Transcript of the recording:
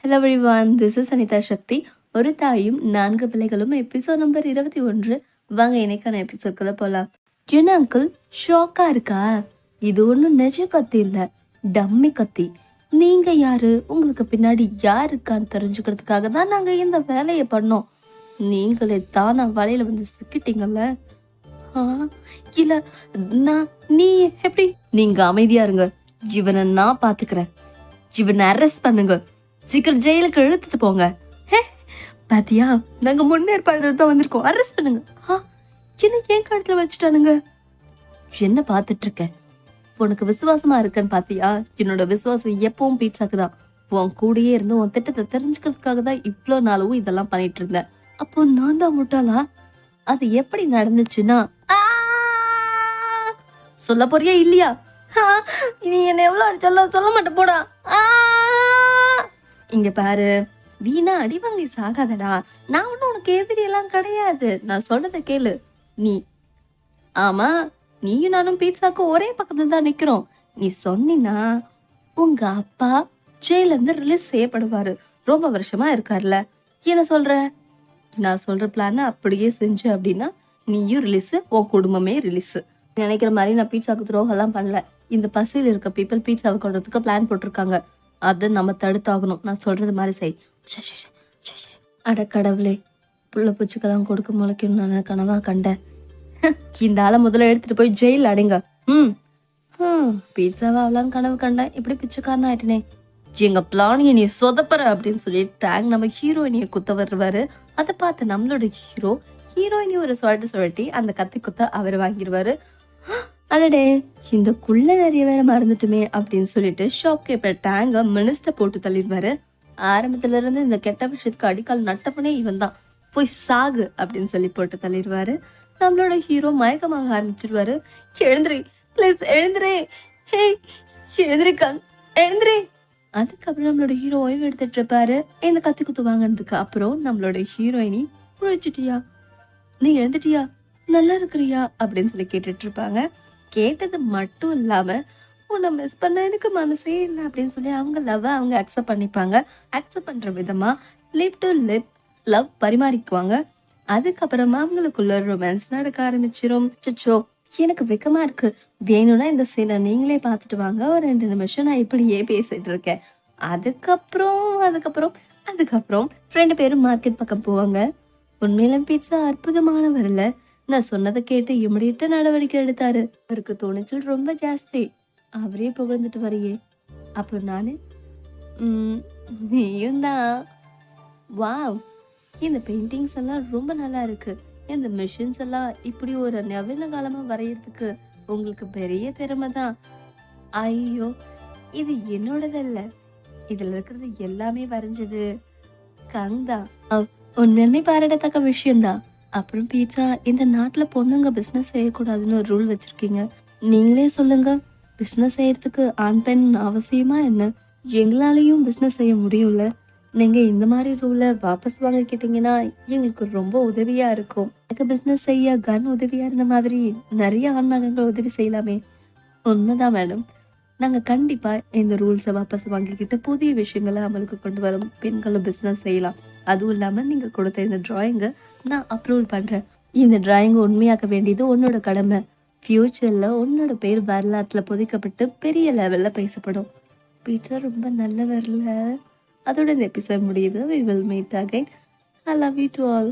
Hello everyone, this is Anita Shakti. ஒரு தாயும் 4 பிள்ளைகளும் எபிசோட் நம்பர் 21. வாங்க இன்னைக்கான எபிசோட்குள்ள போலாம். என்ன அங்கிள் ஷாக்கா இருக்கா? இது ஒன்றும் நெஜ கத்தி இல்லை, டம்மி கத்தி. நீங்க யாரு, உங்களுக்கு பின்னாடி யார் இருக்கான்னு தெரிஞ்சுக்கிறதுக்காக தான் நாங்க இந்த வேலையை பண்ணோம். நீங்களே தானா வலையில வந்து சிக்கிட்டீங்கல்ல. இல்ல நீ எப்படி? நீங்க அமைதியா இருங்க, இவனை நான் பாத்துக்கிறேன். இவனை அரெஸ்ட் பண்ணுங்க, சீக்கிரம் ஜெயிலுக்கு இழுத்துட்டு போங்க. பாத்தியா, நாங்க முன்னேற்பாடு தான் வந்திருக்கோம், அரெஸ்ட் பண்ணுங்க. என்ன ஏன் காலத்துல வச்சுட்டானுங்க? என்ன பாத்துட்டு இருக்க? உனக்கு விசுவாசமா இருக்கன்னு பாத்தியா? என்னோட விசுவாசம் எப்பவும் பீட்சாக்கு தான். உன் கூடயே இருந்து உன் திட்டத்தை தெரிஞ்சுக்கிறதுக்காக தான் இவ்வளோ நாளும் இதெல்லாம் பண்ணிட்டு இருந்தேன். அப்போ நான் தான் முட்டாளா? அது எப்படி நடந்துச்சுன்னா, சொல்ல போறியா இல்லையா? நீ என்ன எவ்வளவு அடிச்சாலும் சொல்ல மாட்டே போடா. இங்க பாரு, வீணா அடி வாங்கி சாகாதடா. நான் ஒன்னும் உனக்கு எதிரி எல்லாம் கிடையாது. நான் சொன்னதை கேளு. நீ ஆமா, நீயும் நானும் பீட்சாக்கு ஒரே பக்கத்துல தான் நிக்கிறோம். நீ சொன்னா உங்க அப்பா ஜெயில இருந்து ரிலீஸ் செய்யப்படுவாரு. ரொம்ப வருஷமா இருக்காருல்ல. என்ன சொல்ற? நான் சொல்ற பிளான அப்படியே செஞ்சு அப்படின்னா நீயும் ரிலீஸ், உன் குடும்பமே ரிலீஸ். நினைக்கிற மாதிரி நான் பீட்சாக்கு துரோகம் எல்லாம் பண்ணல. இந்த பசியில் இருக்க பீப்புள் பீட்சாவை கொண்டதுக்கு பிளான் போட்டிருக்காங்க. அதை நம்ம தடுத்தாகணும். நான் சொல்றது மாதிரி செய். அட கடவுளே, புள்ள பூச்சிக்கெல்லாம் கொடுக்க முளைக்கும் நான் கனவா கண்டேன். இந்த ஆளை முதல்ல எடுத்துட்டு போய் ஜெயில அடைங்க. பீட்சாவா அவளாம் கனவு கண்டேன், இப்படி பிச்சைக்காரன் ஆயிட்டனே. எங்க பிளானிய நீ சொதப்பற அப்படின்னு சொல்லி டேங் நம்ம ஹீரோயினிய குத்த வருவாரு. அதை பார்த்து நம்மளோட ஹீரோயினி ஒரு சொல்லட்டி அந்த கத்தி குத்த அவர் வாங்கிடுவாரு. அடடே, இந்த குள்ள நிறைய வேற மறந்துட்டுமே அப்படின்னு சொல்லிட்டு ஷாப் கீப்பர் டேங்க மினிஸ்டர் போட்டு தள்ளிடுவாரு. ஆரம்பத்துல இருந்து இந்த கெட்ட விஷயத்துக்கு அடிக்கால் நட்டப்பனே இவன் தான். போய் சாகு அப்படின்னு சொல்லி போட்டு தள்ளிடுவாரு. நம்மளோட ஹீரோ மயக்கமாக ஆரம்பிச்சிருவாரு. எழுந்திரி பிளீஸ், எழுந்திரே, ஹே எழுந்திரிக்கான், எழுந்திரே. அதுக்கப்புறம் நம்மளோட ஹீரோ ஓய்வு எடுத்துட்டு இருப்பாரு. இந்த கத்தி குத்து வாங்கினதுக்கு அப்புறம் நம்மளோட ஹீரோயினி, புழிச்சிட்டியா, நீ எழுந்துட்டியா, நல்லா இருக்கிறியா அப்படின்னு சொல்லி கேட்டுட்டு இருப்பாங்க. கேட்டது மட்டும் இல்லாம உன்னை மிஸ் பண்ண எனக்கு மனசே இல்லை அப்படின்னு சொல்லி அவங்க லவ் அவங்க அக்செப்ட் பண்ணிப்பாங்க. அக்செப்ட் பண்ற விதமா லிப் டு லிப் லவ் பரிமாறிக்குவாங்க. அதுக்கப்புறமா அவங்களுக்குள்ள ரொமான்ஸ் நடக்க ஆரம்பிச்சிரும். சச்சோ, எனக்கு வெக்கமா இருக்கு. வேணும்னா இந்த சீனை நீங்களே பார்த்துட்டு வாங்க. ஒரு 2 நிமிஷம் நான் இப்படியே பேசிட்டு இருக்கேன். அதுக்கப்புறம் 2 பேரும் மார்க்கெட் பக்கம் போவாங்க. உண்மையில பீட்சா அற்புதமானவர் இல்ல. நான் சொன்னதை கேட்டு இமிடியேட்டா நடவடிக்கை எடுத்தாரு. அவருக்கு துணிச்சல் ரொம்ப ஜாஸ்தி. அவரே புகழ்ந்துட்டு வரையே. அப்புறம் நானு, நீயும் தான். வாவ், இந்த பெயிண்டிங்ஸ் எல்லாம் ரொம்ப நல்லா இருக்கு. இந்த மிஷின்ஸ் எல்லாம் இப்படி ஒரு நவீன காலமா வரையறதுக்கு உங்களுக்கு பெரிய திறமை தான். ஐயோ, இது என்னோடதல்ல, இதுல இருக்கிறது எல்லாமே வரைஞ்சது கந்தா. உண்மையுமே பாராட்டத்தக்க விஷயம்தான். அப்புறம் பீட்சா, இந்த நாட்டுல பொண்ணுங்க பிசினஸ் செய்யக்கூடாதுன்னு ஒரு ரூல் வச்சிருக்கீங்க. நீங்களே சொல்லுங்க, பிசினஸ் செய்யறதுக்கு ஆண் பெண் அவசியமா என்ன? எங்களாலையும் பிசினஸ் செய்ய முடியும்ல. நீங்க இந்த மாதிரி ரூலை வாபஸ் வாங்கிக்கிட்டீங்கன்னா எங்களுக்கு ரொம்ப உதவியா இருக்கும். எனக்கு பிசினஸ் செய்ய கன் உதவியா இருந்த மாதிரி நிறைய ஆண்மகன்கள் உதவி செய்யலாமே. உண்மைதான் மேடம், நாங்க கண்டிப்பா இந்த ரூல்ஸை வாபஸ் வாங்கிக்கிட்டு புதிய விஷயங்களை அமலுக்கு கொண்டு வரும். பெண்களும் பிசினஸ் செய்யலாம். அதுவும் இல்லாம நீங்க கொடுத்த இந்த டிராயிங்கை நான் அப்ரூவ் பண்றேன். இந்த டிராயிங் உண்மையாக்க வேண்டியது உன்னோட கடமை. ஃபியூச்சர்ல உன்னோட பேர் வரலாற்றுல பொதிக்கப்பட்டு பெரிய லெவல்ல பேசப்படும். பீட்சா ரொம்ப நல்ல வரல. அதோட இந்த எபிசோட் முடியுது. We will meet again. I love you to all.